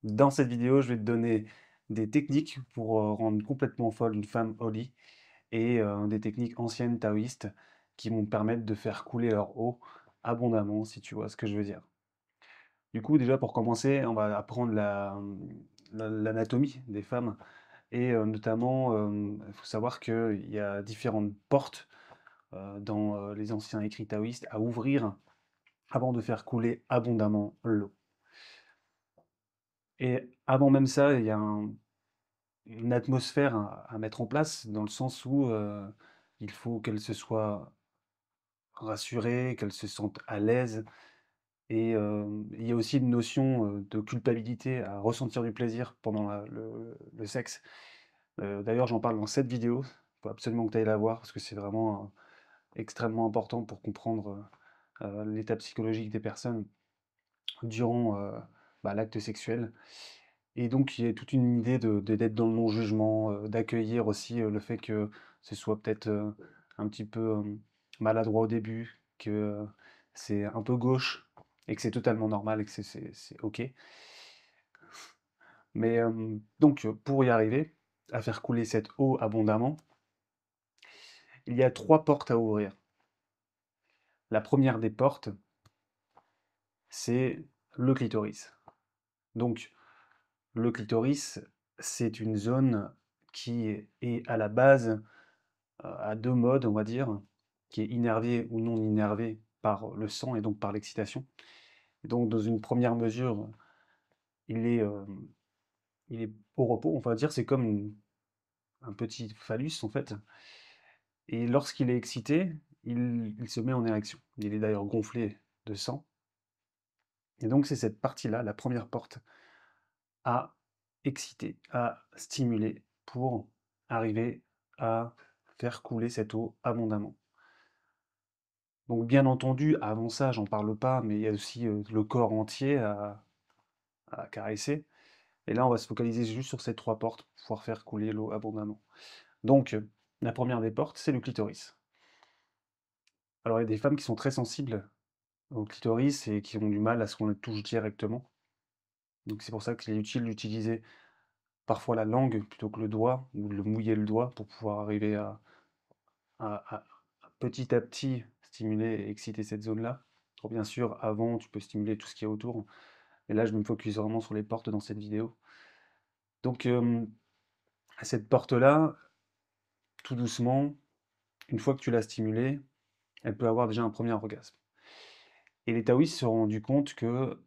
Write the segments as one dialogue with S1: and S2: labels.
S1: Dans cette vidéo, je vais te donner des techniques pour rendre complètement folle une femme au lit et des techniques anciennes taoïstes qui vont te permettre de faire couler leur eau abondamment, si tu vois ce que je veux dire. Du coup, déjà pour commencer, on va apprendre l'anatomie des femmes et notamment, il faut savoir qu'il y a différentes portes dans les anciens écrits taoïstes à ouvrir avant de faire couler abondamment l'eau. Et avant même ça, il y a une atmosphère à mettre en place, dans le sens où il faut qu'elle se soit rassurée, qu'elle se sente à l'aise. Et il y a aussi une notion de culpabilité à ressentir du plaisir pendant le sexe. D'ailleurs, j'en parle dans cette vidéo. Il faut absolument que tu ailles la voir parce que c'est vraiment extrêmement important pour comprendre l'état psychologique des personnes durant l'acte sexuel. Et donc, il y a toute une idée d'être dans le non-jugement, d'accueillir aussi le fait que ce soit peut-être un petit peu maladroit au début, que c'est un peu gauche, et que c'est totalement normal, et que c'est OK. Mais donc, pour y arriver, à faire couler cette eau abondamment, il y a trois portes à ouvrir. La première des portes, c'est le clitoris. Donc, le clitoris, c'est une zone qui est à la base à deux modes, on va dire, qui est innervé ou non innervé par le sang et donc par l'excitation. Et donc, dans une première mesure, il est, euh, il est au repos, on va dire, c'est comme un petit phallus en fait. Et lorsqu'il est excité, il se met en érection. Il est d'ailleurs gonflé de sang. Et donc, c'est cette partie-là, la première porte, à exciter, à stimuler pour arriver à faire couler cette eau abondamment. Donc bien entendu, avant ça, j'en parle pas, mais il y a aussi le corps entier à caresser. Et là, on va se focaliser juste sur ces trois portes pour pouvoir faire couler l'eau abondamment. Donc, la première des portes, c'est le clitoris. Alors, il y a des femmes qui sont très sensibles au clitoris et qui ont du mal à ce qu'on le touche directement. Donc, c'est pour ça qu'il est utile d'utiliser parfois la langue plutôt que le doigt, ou de le mouiller le doigt pour pouvoir arriver à petit à petit stimuler et exciter cette zone-là. Alors, bien sûr, avant, tu peux stimuler tout ce qui est autour. Et là, je me focus vraiment sur les portes dans cette vidéo. Donc, cette porte-là, tout doucement, une fois que tu l'as stimulée, elle peut avoir déjà un premier orgasme. Et les taoïstes se sont rendus compte qu'il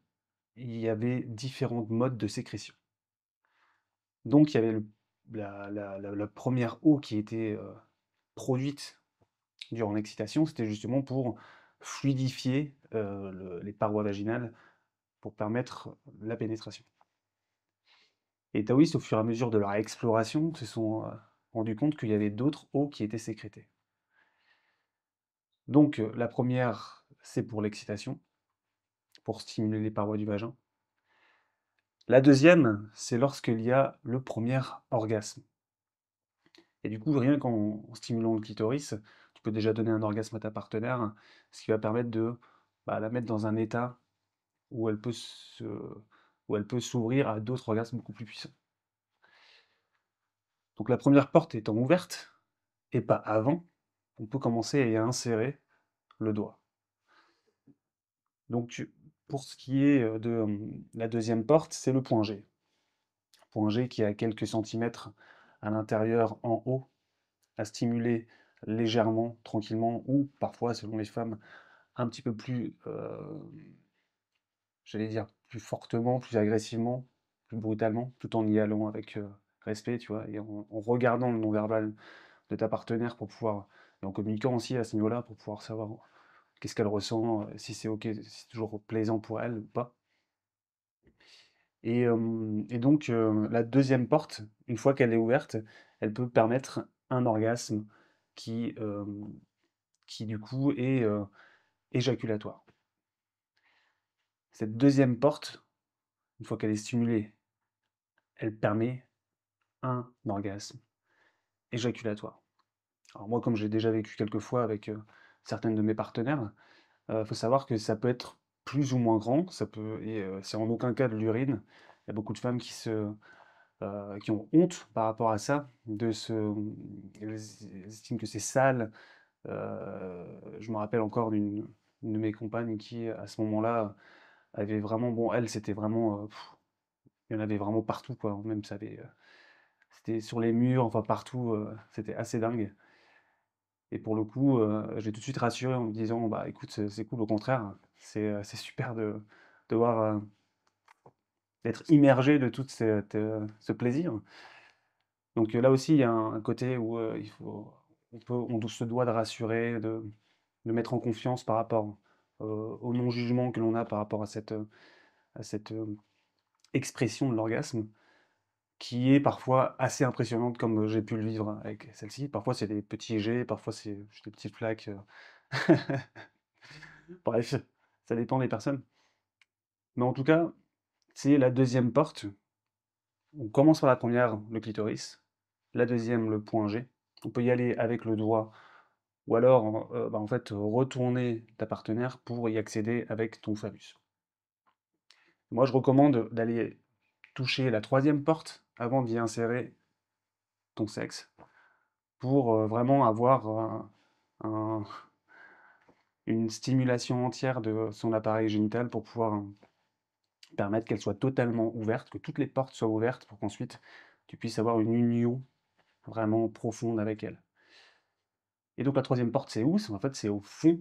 S1: y avait différents modes de sécrétion. Donc, il y avait la première eau qui était produite durant l'excitation, c'était justement pour fluidifier les parois vaginales pour permettre la pénétration. Et les taoïstes, au fur et à mesure de leur exploration, se sont rendus compte qu'il y avait d'autres eaux qui étaient sécrétées. Donc, la première, c'est pour l'excitation, pour stimuler les parois du vagin. La deuxième, c'est lorsqu'il y a le premier orgasme. Et du coup, rien qu'en stimulant le clitoris, tu peux déjà donner un orgasme à ta partenaire, ce qui va permettre de la mettre dans un état où où elle peut s'ouvrir à d'autres orgasmes beaucoup plus puissants. Donc la première porte étant ouverte, et pas avant, on peut commencer à y insérer le doigt. Donc pour ce qui est de la deuxième porte, c'est le point G. Point G qui est à quelques centimètres à l'intérieur en haut, à stimuler légèrement, tranquillement, ou parfois, selon les femmes, un petit peu plus, j'allais dire, plus fortement, plus agressivement, plus brutalement, tout en y allant avec respect, tu vois, et en regardant le non-verbal de ta partenaire pour pouvoir, et en communiquant aussi à ce niveau-là pour pouvoir savoir qu'est-ce qu'elle ressent, si c'est ok, si c'est toujours plaisant pour elle ou pas. Et donc, la deuxième porte, une fois qu'elle est ouverte, elle peut permettre un orgasme qui, euh, qui du coup est éjaculatoire. Cette deuxième porte, une fois qu'elle est stimulée, elle permet un orgasme éjaculatoire. Alors moi, comme j'ai déjà vécu quelques fois avec certaines de mes partenaires, faut savoir que ça peut être plus ou moins grand, ça peut, et c'est en aucun cas de l'urine, Il y a beaucoup de femmes qui ont honte par rapport à ça, elles estiment que c'est sale. Je me rappelle encore d'une de mes compagnes qui, à ce moment-là, avait vraiment, bon, elle, c'était vraiment, il y en avait vraiment partout, quoi. Même c'était sur les murs, enfin partout, c'était assez dingue. Et pour le coup, j'ai tout de suite rassuré en me disant, bah écoute, c'est cool, au contraire, c'est super de voir, d'être immergé de tout ce plaisir. Donc là aussi, il y a un côté où on se doit de rassurer, de mettre en confiance par rapport au non-jugement que l'on a par rapport à cette expression de l'orgasme, qui est parfois assez impressionnante comme j'ai pu le vivre avec celle-ci. Parfois c'est des petits jets, parfois c'est juste des petites flaques. Bref, ça dépend des personnes. Mais en tout cas, c'est la deuxième porte. On commence par la première, le clitoris. La deuxième, le point G. On peut y aller avec le doigt ou alors bah, en fait retourner ta partenaire pour y accéder avec ton phallus. Moi, je recommande d'aller toucher la troisième porte avant d'y insérer ton sexe pour vraiment avoir un- une stimulation entière de son appareil génital pour pouvoir permettre qu'elle soit totalement ouverte, que toutes les portes soient ouvertes pour qu'ensuite tu puisses avoir une union vraiment profonde avec elle. Et donc la troisième porte, c'est où? En fait, c'est au fond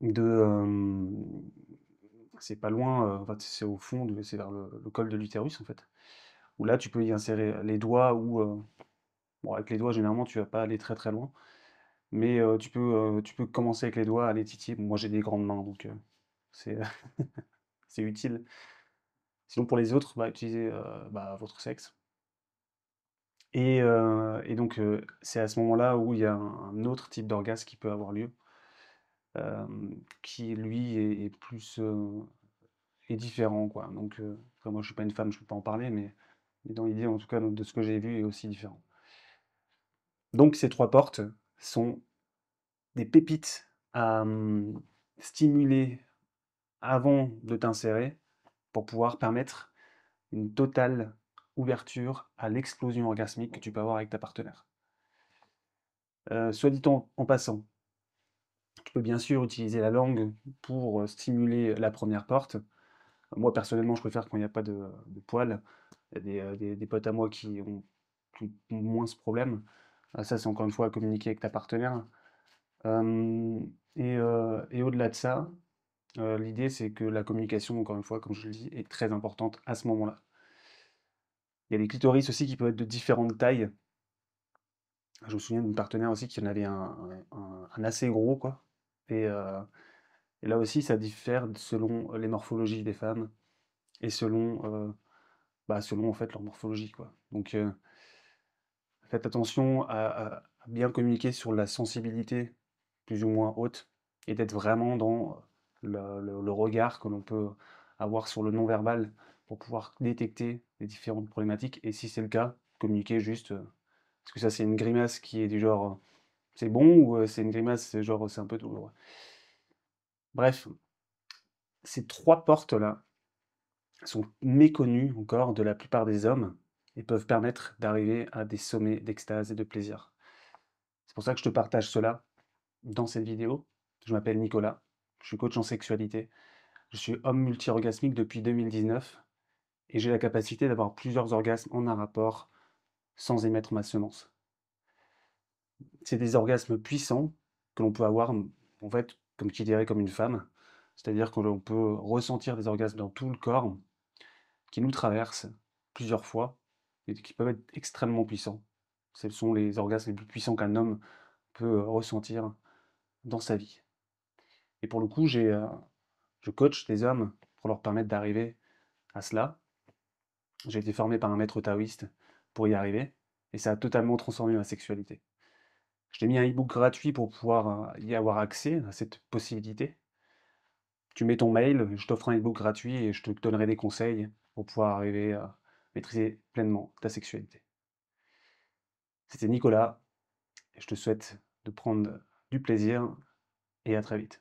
S1: de... c'est pas loin, en fait, c'est au fond, c'est vers le col de l'utérus, en fait. Où là, tu peux y insérer les doigts ou... bon, avec les doigts, généralement, tu vas pas aller très très loin. Mais tu peux commencer avec les doigts à les titiller. Bon, moi, j'ai des grandes mains, donc c'est c'est utile. Sinon, pour les autres, bah, utilisez bah, votre sexe. Et donc, c'est à ce moment-là où il y a un autre type d'orgasme qui peut avoir lieu, qui lui est plus est différent, quoi. Donc, après, moi, je suis pas une femme, je peux pas en parler, mais dans l'idée, en tout cas, de ce que j'ai vu, est aussi différent. Donc, ces trois portes sont des pépites à stimuler avant de t'insérer pour pouvoir permettre une totale ouverture à l'explosion orgasmique que tu peux avoir avec ta partenaire. Soit dit en passant, tu peux bien sûr utiliser la langue pour stimuler la première porte. Moi, personnellement, je préfère quand il n'y a pas de poils. Il y a des potes à moi qui ont moins ce problème. Ça, c'est encore une fois à communiquer avec ta partenaire. Euh, et au-delà de ça, l'idée, c'est que la communication, encore une fois, comme je le dis, est très importante à ce moment-là. Il y a des clitoris aussi qui peuvent être de différentes tailles. Je me souviens d'une partenaire aussi qui en avait un assez gros, quoi. Et, euh, et là aussi, ça diffère selon les morphologies des femmes et selon en fait leur morphologie, quoi. Donc, faites attention à bien communiquer sur la sensibilité plus ou moins haute et d'être vraiment dans le regard que l'on peut avoir sur le non-verbal pour pouvoir détecter les différentes problématiques. Et si c'est le cas, communiquer juste. Est-ce que ça, c'est une grimace qui est du genre c'est bon ou c'est une grimace genre c'est un peu douloureux. Bref, ces trois portes-là sont méconnues encore de la plupart des hommes et peuvent permettre d'arriver à des sommets d'extase et de plaisir. C'est pour ça que je te partage cela dans cette vidéo. Je m'appelle Nicolas, je suis coach en sexualité, je suis homme multi-orgasmique depuis 2019 et j'ai la capacité d'avoir plusieurs orgasmes en un rapport sans émettre ma semence. C'est des orgasmes puissants que l'on peut avoir, en fait, comme qui dirait comme une femme, c'est-à-dire que l'on peut ressentir des orgasmes dans tout le corps qui nous traversent plusieurs fois et qui peuvent être extrêmement puissants. Ce sont les orgasmes les plus puissants qu'un homme peut ressentir dans sa vie. Et pour le coup, je coach des hommes pour leur permettre d'arriver à cela. J'ai été formé par un maître taoïste pour y arriver, et ça a totalement transformé ma sexualité. Je t'ai mis un e-book gratuit pour pouvoir y avoir accès à cette possibilité. Tu mets ton mail, je t'offre un e-book gratuit et je te donnerai des conseils pour pouvoir arriver à maîtriser pleinement ta sexualité. C'était Nicolas, et je te souhaite de prendre du plaisir et à très vite.